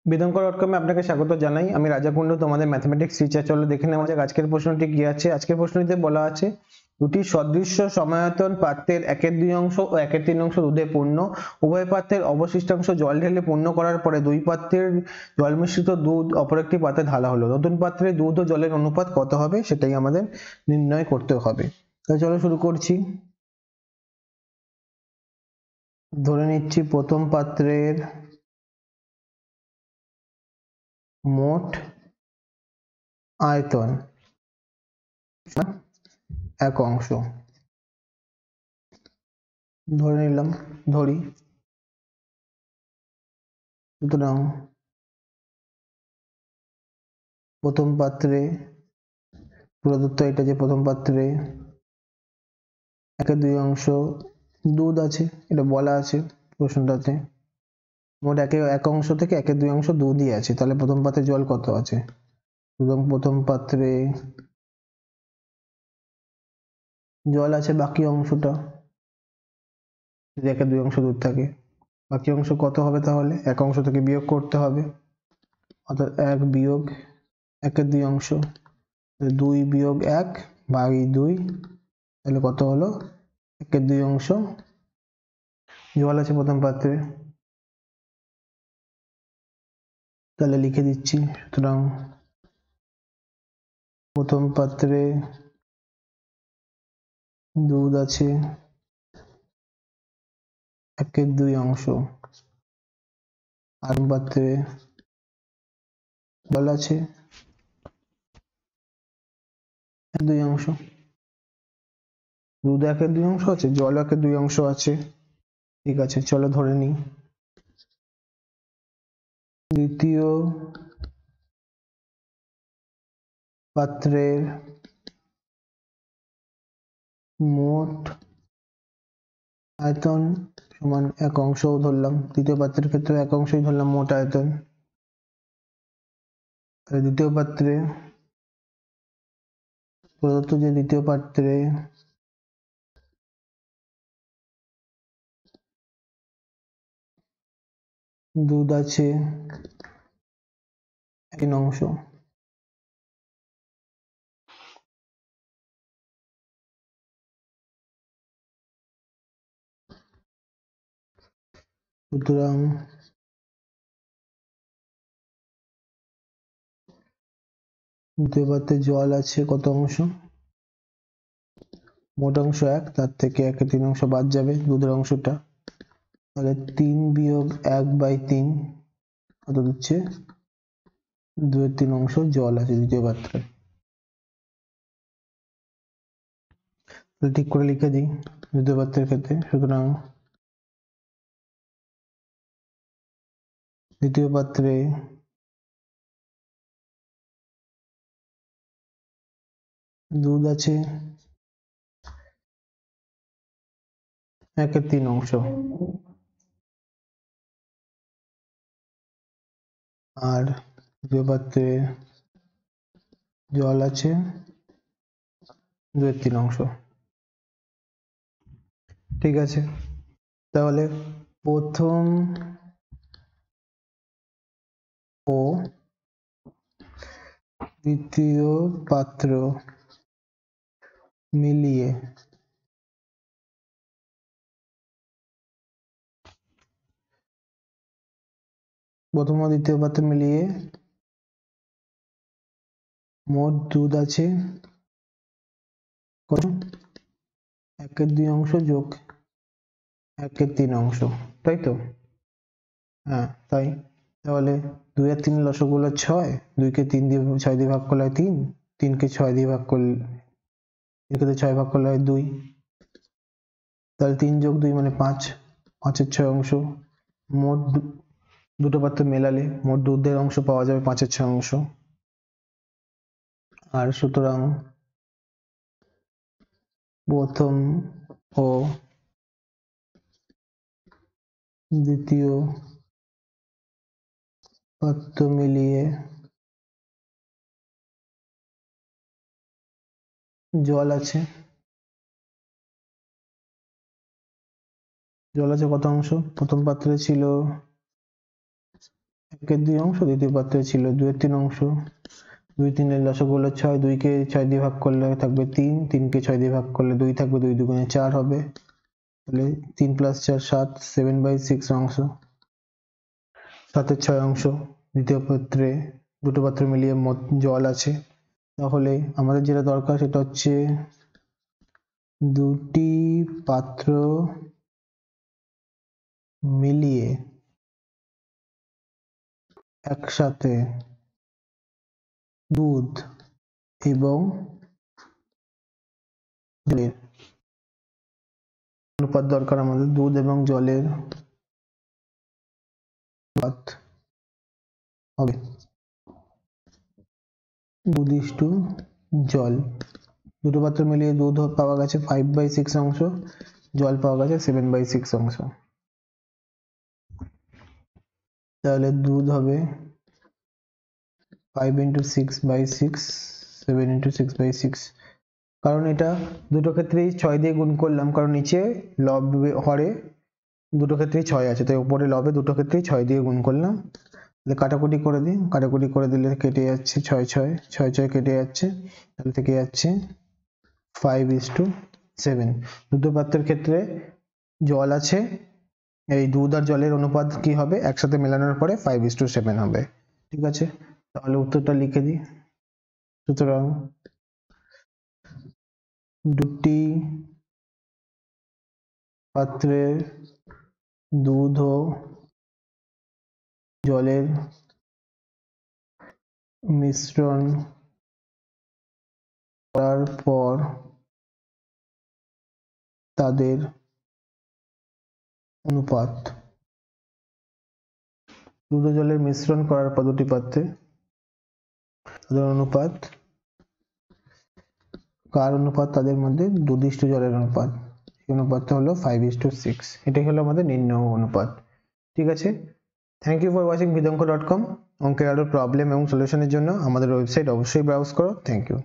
বেদঙ্কর ডটকমে আপনাকে স্বাগত জানাই। আমি রাজা কুণ্ডু, তোমাদের ম্যাথমেটিক্স টিচার। চলো দেখে নেওয়া যাক আজকের প্রশ্নটি কি আছে। আজকের প্রশ্নটিতে বলা আছে দুটি সদৃশ্য সমায়তন পাত্রের একের দুই অংশ ও একের তিন অংশ দুধে পূর্ণ। উভয় পাত্রের অবশিষ্টাংশ জল ঢেলে পূর্ণ করার পরে দুই পাত্রের জল মিশ্রিত দুধ অপর একটি পাত্রে ঢালা হলো। নতুন পাত্রে দুধ ও জলের অনুপাত কত হবে সেটাই আমাদের নির্ণয় করতে হবে। তাহলে চলো শুরু করছি। ধরে নিচ্ছি প্রথম পাত্রের মোট আয়তন এক অংশ ধরে নিলাম, ধরি। সুতরাং প্রথম পাত্রে প্রদত্ত এটা যে প্রথম পাত্রে একের দুই অংশ দুধ আছে, এটা বলা আছে প্রশ্নটাতে। মোট এক অংশ থেকে একের দুই অংশ দুধই আছে, তাহলে প্রথম পাত্রে জল কত আছে? সুতরাং প্রথম পাত্রে জল আছে বাকি অংশটা, যদি একের দুই অংশ দুধ থাকে। বাকি অংশ কত হবে? তাহলে এক অংশ থেকে বিয়োগ করতে হবে, অর্থাৎ এক বিয়োগ একের দুই অংশ, দুই বিয়োগ এক ভাগ দুই, তাহলে কত হলো? একের দুই অংশ জল আছে প্রথম পাত্রে। তাহলে লিখে দিচ্ছি, সুতরাং প্রথম পাত্রে দুধ আছে একের দুই অংশ, আর পাত্রে জল আছে দুই অংশ। দুধ একের দুই অংশ আছে, জল একের দুই অংশ আছে। ঠিক আছে, চলো ধরে নিই দ্বিতীয় পাত্রের মোট আয়তন সমান এক অংশও ধরলাম। দ্বিতীয় পাত্রের ক্ষেত্রে এক অংশই ধরলাম মোট আয়তন। তাহলে দ্বিতীয় পাত্রে প্রদত্ত যে দ্বিতীয় পাত্রে দুধ আছে তিন অংশ, সুতরাং দ্বিতীয় পাত্রে জল আছে কত অংশ? মোট অংশ এক, তার থেকে একে তিন অংশ বাদ যাবে দুধের অংশটা, তাহলে তিন বিয়োগ এক বাই তিন কত দিচ্ছে? দুয়ের তিন অংশ জল আছে দ্বিতীয় পাত্রে। ঠিক করে লিখে দিই দ্বিতীয় পাত্রের ক্ষেত্রে। সুতরাং দ্বিতীয় পাত্রে দুধ আছে একের তিন অংশ, আর দ্বিতীয় পাত্রে জল আছে দুয়ের তিন অংশ। ঠিক আছে, তাহলে প্রথম ও দ্বিতীয় পাত্র মিলিয়ে প্রথম ও দ্বিতীয় পাত্র মিলিয়ে মোট দুধ আছে কত? একের দুই অংশ যোগ একের তিন অংশ, তাই তো? হ্যাঁ তাই। তাহলে দুই আর তিন লসাগু হলো ছয়, দুইকে তিন দিয়ে ছয় দিয়ে ভাগ করলে হয় তিন, তিনকে ছয় দিয়ে ভাগ করলে, তিনকে ছয় ভাগ করলে হয় দুই, তাহলে তিন যোগ দুই মানে পাঁচ, পাঁচের ছয় অংশ। মোট দুটো পাত্র মেলালে মোট দুধের অংশ পাওয়া যাবে পাঁচের ছয় অংশ। আর সুতরাং প্রথম ও দ্বিতীয় পাত্র মিলিয়ে জল আছে কত অংশ? প্রথম পাত্রে ছিল 1/2 অংশ, দ্বিতীয় পাত্রে ছিল 2/3 অংশ। 2 3 লসাগু হলো 6, 2 কে 6 দিয়ে ভাগ করলে থাকবে 3, 3 কে 6 দিয়ে ভাগ করলে 2 থাকবে, 2 দুগুণে 4 হবে, তাহলে 3 + 4 7, 7/6 অংশ, 7 6 অংশ। দ্বিতীয় পাত্রে দুটো পাত্র মিলিয়ে মোট জল আছে, তাহলে আমাদের যেটা দরকার সেটা হচ্ছে দুটি পাত্র মিলিয়ে একসাথে দুধ এবং জলের অনুপাত দরকার আমাদের। দুধ এবং জলের অনুপাত হবে দুধ/জল। দুটো পাত্র মিলিয়ে দুধ পাওয়া গেছে 5/6 অংশ, জল পাওয়া গেছে 7/6 অংশ। তাহলে দুধ হবে 5 × 6/6, 7 × 6/6, কারণ এটা দুটো ক্ষেত্রেই 6 দিয়ে গুণ করলাম, কারণ নিচে লব হরে দুটো ক্ষেত্রেই 6 আছে, তাই উপরে লবে দুটো ক্ষেত্রেই 6 দিয়ে গুণ করলাম। তাহলে কাটাকুটি করে দিই, কাটাকুটি করে দিলে কেটে যাচ্ছে 6 6, 6 6 কেটে যাচ্ছে, তাহলে থেকে যাচ্ছে 5:7। দুটো পাত্রের ক্ষেত্রে জল আছে, এই দুধ আর জলের অনুপাত কি হবে, একসাথে মেলানোর পরে 5:7 হবে। ঠিক আছে, তাহলে উত্তরটা লিখে দিই। সুতরাং দুটি পাত্রের দুধ ও জলের মিশ্রণ করার পর তাদের অনুপাত, দুধ ও জলের মিশ্রণ করার পর দুটি পাত্রে তাদের অনুপাত, কার অনুপাত, তাদের মধ্যে দুধ/জলের অনুপাত, এই অনুপাতটা হলো 5:6। এটাই হলো আমাদের নির্ণয় অনুপাত। ঠিক আছে, thank you for watching vidanko.com। অঙ্কের আরো প্রবলেম এবং সলিউশনের জন্য আমাদের ওয়েবসাইট অবশ্যই ব্রাউজ করো। Thank you.